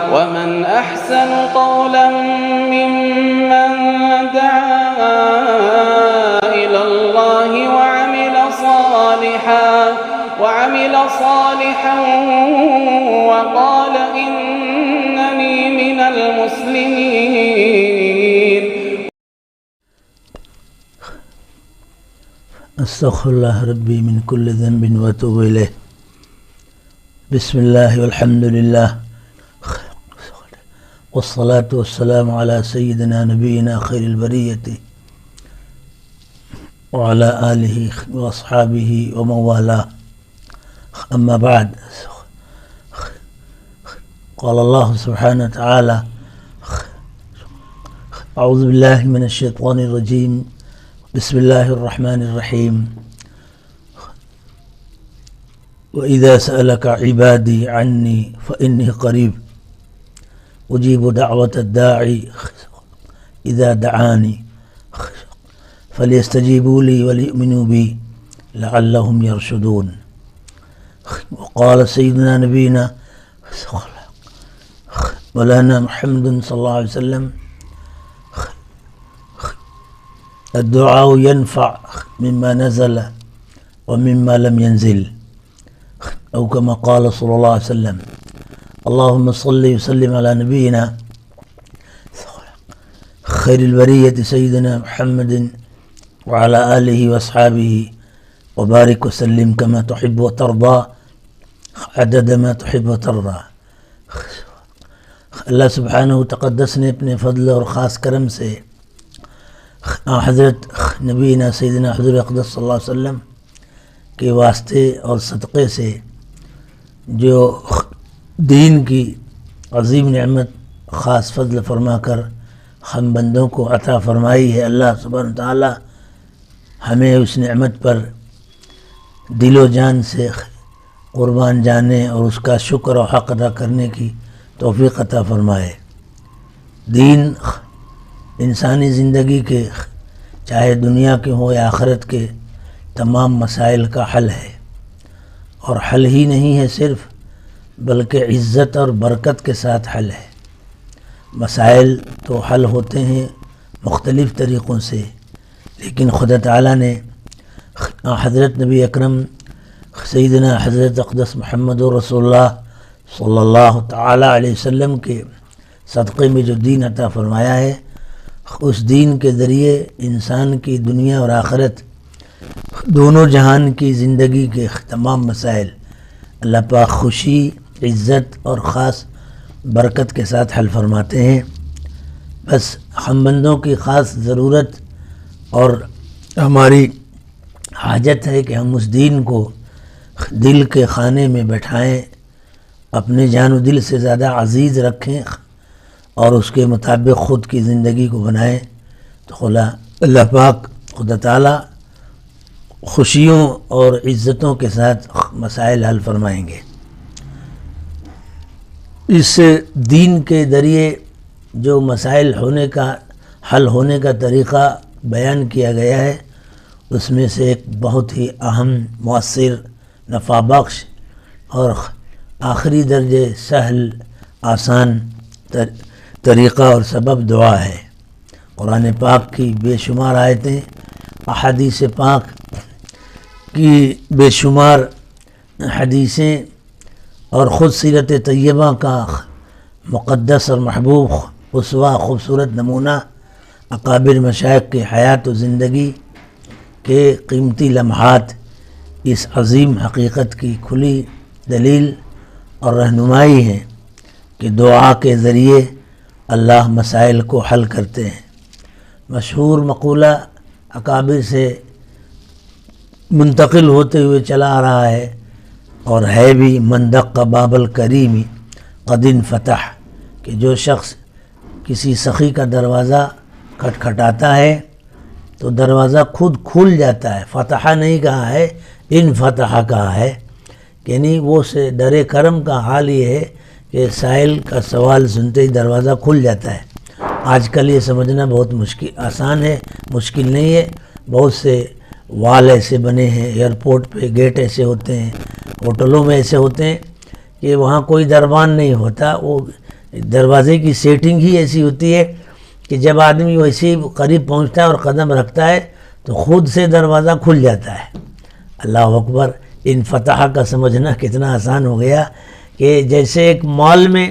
ومن أحسن قولا ممن دعا إلى الله وعمل صالحا وقال إنني من المسلمين. استغفر الله ربي من كل ذنب واتوب إليه. بسم الله والحمد لله والصلاة والسلام على سيدنا نبينا خير البرية وعلى آله وأصحابه ومن والاه. أما بعد، قال الله سبحانه وتعالى: أعوذ بالله من الشيطان الرجيم، بسم الله الرحمن الرحيم. وإذا سألك عبادي عني فإني قريب أجيب دعوة الداعي إذا دعاني فليستجيبوا لي وليؤمنوا بي لعلهم يرشدون. وقال سيدنا نبينا مولانا محمد صلى الله عليه وسلم: الدعاء ينفع مما نزل ومما لم ينزل، أو كما قال صلى الله عليه وسلم. اللهم صل وسلم على نبينا خير البرية سيدنا محمد وعلى آله وأصحابه وبارك وسلم كما تحب وترضى عدد ما تحب وترضى. اللہ سبحانہ تقدس نے اپنے فضل اور خاص کرم سے حضرت نبینا سیدنا حضور اقدس صلی اللہ علیہ وسلم کے واسطے اور صدقے سے جو دین کی عظیم نعمت خاص فضل فرما کر ہم بندوں کو عطا فرمائی ہے، اللہ سبحانہ تعالی ہمیں اس نعمت پر دل و جان سے قربان جانے اور اس کا شکر و حق ادا کرنے کی توفیق عطا فرمائے۔ دین انسانی زندگی کے، چاہے دنیا کے ہوں یا آخرت کے، تمام مسائل کا حل ہے، اور حل ہی نہیں ہے صرف، بلکہ عزت اور برکت کے ساتھ حل ہے۔ مسائل تو حل ہوتے ہیں مختلف طریقوں سے، لیکن خدا تعالیٰ نے حضرت نبی اکرم سیدنا حضرت اقدس محمد رسول اللہ صلی اللہ تعالیٰ علیہ وسلم کے صدقے میں جو دین عطا فرمایا ہے، اس دین کے ذریعے انسان کی دنیا اور آخرت دونوں جہان کی زندگی کے تمام مسائل اللہ پاک خوشی، عزت اور خاص برکت کے ساتھ حل فرماتے ہیں۔ بس ہم بندوں کی خاص ضرورت اور ہماری حاجت ہے کہ ہم اس دین کو دل کے خانے میں بٹھائیں، اپنے جان و دل سے زیادہ عزیز رکھیں اور اس کے مطابق خود کی زندگی کو بنائیں، تو اللہ پاک خدا تعالی خوشیوں اور عزتوں کے ساتھ مسائل حل فرمائیں گے۔ اس دین کے ذریعے جو مسائل حل ہونے کا طریقہ بیان کیا گیا ہے، اس میں سے ایک بہت ہی اہم، مؤثر، نفع بخش اور آخری درجے سہل، آسان طریقہ اور سبب دعا ہے۔ قرآن پاک کی بے شمار آیتیں، احادیث پاک کی بے شمار حدیثیں اور خود سیرت طیبہ کا مقدس اور محبوب اسوہ، خوبصورت نمونہ اکابر مشائخ کی حیات و زندگی کے قیمتی لمحات اس عظیم حقیقت کی کھلی دلیل اور رہنمائی ہے کہ دعا کے ذریعے اللہ مسائل کو حل کرتے ہیں۔ مشہور مقولہ اکابر سے منتقل ہوتے ہوئے چلا آ رہا ہے اور ہے بھی: من دق باب الکریم قد انفتح، کہ جو شخص کسی سخی کا دروازہ کھٹکھٹاتا ہے تو دروازہ خود کھل جاتا ہے۔ فتح نہیں کہا ہے، انفتح کہا ہے، یعنی وہ سے در کرم کا حال یہ ہے کہ سائل کا سوال سنتے ہی دروازہ کھل جاتا ہے۔ آج کل یہ سمجھنا بہت آسان ہے، مشکل نہیں ہے۔ بہت سے وال ایسے بنے ہیں، ایئرپورٹ پہ گیٹ ایسے ہوتے ہیں، ہوٹلوں میں ایسے ہوتے ہیں کہ وہاں کوئی دربان نہیں ہوتا، وہ دروازے کی سیٹنگ ہی ایسی ہوتی ہے کہ جب آدمی ویسے ہی قریب پہنچتا ہے اور قدم رکھتا ہے تو خود سے دروازہ کھل جاتا ہے۔ اللہ اکبر، ان فتح کا سمجھنا کتنا آسان ہو گیا کہ جیسے ایک مال میں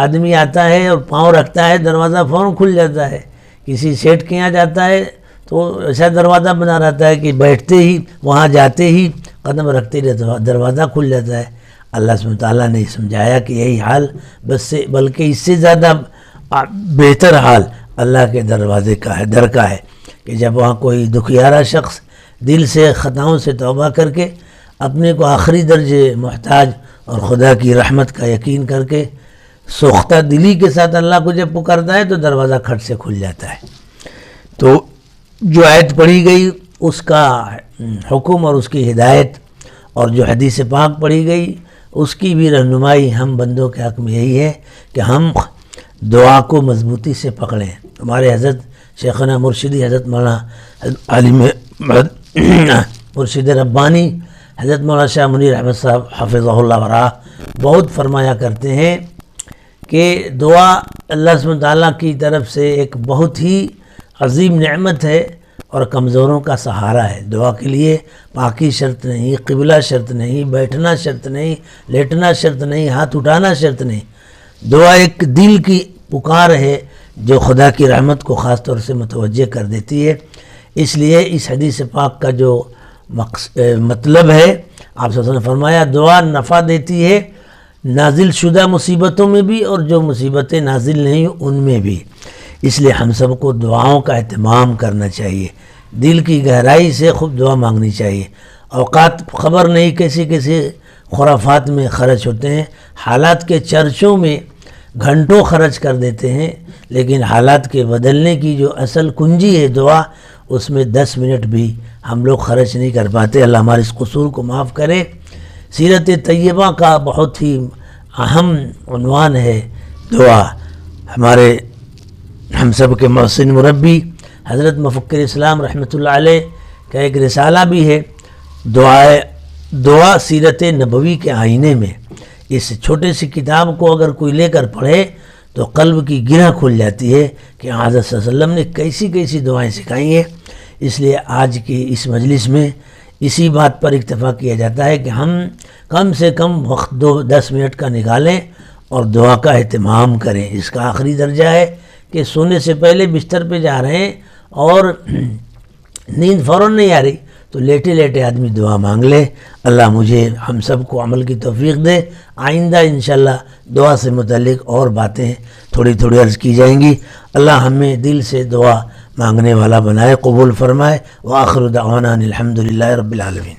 آدمی آتا ہے اور پاؤں رکھتا ہے دروازہ فوراً کھل جاتا ہے، کسی سیٹ کے یہاں جاتا ہے تو ایسا دروازہ بنا رہتا ہے کہ بیٹھتے ہی وہاں جاتے ہی قدم رکھتے ہی دروازہ کھل جاتا ہے۔ اللہ سبحانہ تعالیٰ نے سمجھایا کہ یہی حال بلکہ اس سے زیادہ بہتر حال اللہ کے دروازے کا ہے، در کا ہے، کہ جب وہاں کوئی دکھیارا شخص دل سے خطاؤں سے توبہ کر کے اپنے کو آخری درجے محتاج اور خدا کی رحمت کا یقین کر کے سوختہ دلی کے ساتھ اللہ کو جب پکارتا ہے تو دروازہ کھٹ سے کھل جاتا ہے۔ تو جو آیت پڑھی گئی اس کا حکم اور اس کی ہدایت، اور جو حدیث پاک پڑھی گئی اس کی بھی رہنمائی ہم بندوں کے حق میں یہی ہے کہ ہم دعا کو مضبوطی سے پکڑیں۔ ہمارے حضرت شیخنا مرشدی حضرت مولانا عالم مرشد ربانی حضرت مولانا شاہ منیر احمد صاحب حفظہ اللہ ورعاہ بہت فرمایا کرتے ہیں کہ دعا اللہ سبحانہ تعالیٰ کی طرف سے ایک بہت ہی عظیم نعمت ہے اور کمزوروں کا سہارا ہے۔ دعا کے لیے پاکی شرط نہیں، قبلہ شرط نہیں، بیٹھنا شرط نہیں، لیٹنا شرط نہیں، ہاتھ اٹھانا شرط نہیں۔ دعا ایک دل کی پکار ہے جو خدا کی رحمت کو خاص طور سے متوجہ کر دیتی ہے۔ اس لیے اس حدیث پاک کا جو مطلب ہے، آپ صلی اللہ علیہ وسلم نے فرمایا دعا نفع دیتی ہے نازل شدہ مصیبتوں میں بھی اور جو مصیبتیں نازل نہیں ان میں بھی۔ اس لیے ہم سب کو دعاؤں کا اہتمام کرنا چاہیے، دل کی گہرائی سے خوب دعا مانگنی چاہیے۔ اوقات خبر نہیں کیسے کیسے خرافات میں خرچ ہوتے ہیں، حالات کے چرچوں میں گھنٹوں خرچ کر دیتے ہیں، لیکن حالات کے بدلنے کی جو اصل کنجی ہے دعا، اس میں 10 منٹ بھی ہم لوگ خرچ نہیں کر پاتے۔ اللہ ہمارے اس قصور کو معاف کرے۔ سیرت طیبہ کا بہت ہی اہم عنوان ہے دعا۔ ہمارے ہم سب کے محسن مربی حضرت مفکر اسلام رحمۃ اللہ علیہ کا ایک رسالہ بھی ہے، دعا سیرت نبوی کے آئینے میں۔ اس چھوٹے سی کتاب کو اگر کوئی لے کر پڑھے تو قلب کی گرہ کھل جاتی ہے کہ حضرت صلی اللہ علیہ وسلم نے کیسی کیسی دعائیں سکھائی ہیں۔ اس لیے آج کی اس مجلس میں اسی بات پر اکتفا کیا جاتا ہے کہ ہم کم سے کم وقت 10 منٹ کا نکالیں اور دعا کا اہتمام کریں۔ اس کا آخری درجہ ہے کہ سونے سے پہلے بستر پہ جا رہے ہیں اور نیند فوراً نہیں آ رہی تو لیٹے لیٹے آدمی دعا مانگ لے۔ اللہ مجھے ہم سب کو عمل کی توفیق دے۔ آئندہ انشاءاللہ دعا سے متعلق اور باتیں تھوڑی تھوڑی عرض کی جائیں گی۔ اللہ ہمیں دل سے دعا مانگنے والا بنائے، قبول فرمائے۔ وآخر دعوانا الحمدللہ رب العالمین۔